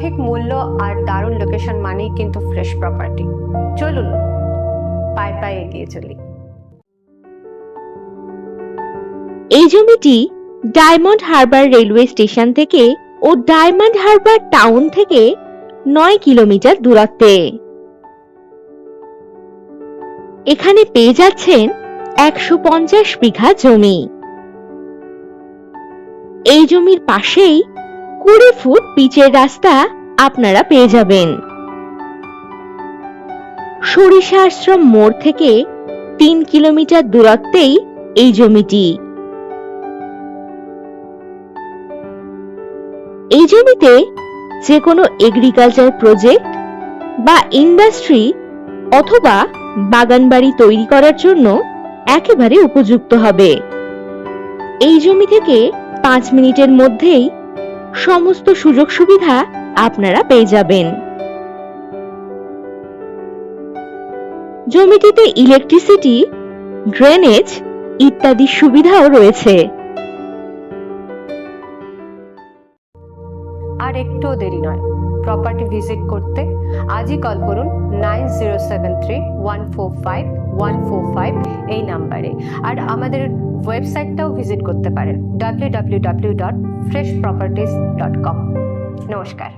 সঠিক মূল্য আর দারুণ লোকেশন মানেই কিন্তু ফ্রেশ প্রপার্টি। চলুন পায়ে পায়ে এগিয়ে চলি। এই জমিটি ডায়মন্ড হারবার রেলওয়ে স্টেশন থেকে ও ডায়মন্ড হারবার টাউন থেকে 9 কিলোমিটার দূরত্বে। এখানে পেয়ে যাচ্ছেন 150 বিঘা জমি। এই জমির পাশেই 20 ফুট পিচের রাস্তা আপনারা পেয়ে যাবেন। সরিষা আশ্রম মোড় থেকে 3 কিলোমিটার দূরত্বেই এই জমিটি। এই জমিতে যে কোনো এগ্রিকালচার প্রজেক্ট বা ইন্ডাস্ট্রি অথবা বাগান বাড়ি তৈরি করার জন্য একেবারে উপযুক্ত হবে। এই জমি থেকে 5 মিনিটের মধ্যেই সমস্ত সুযোগ সুবিধা আপনারা পেয়ে যাবেন। জমিটিতে ইলেকট্রিসিটি, ড্রেনেজ ইত্যাদি সুবিধাও রয়েছে। আর একটুও দেরি নয়, প্রপার্টি ভিজিট করতে আজই কল করুন 9073145145 এই নাম্বারে। আর আমাদের ওয়েবসাইটটাও ভিজিট করতে পারেন www.freshproperties.com। নমস্কার।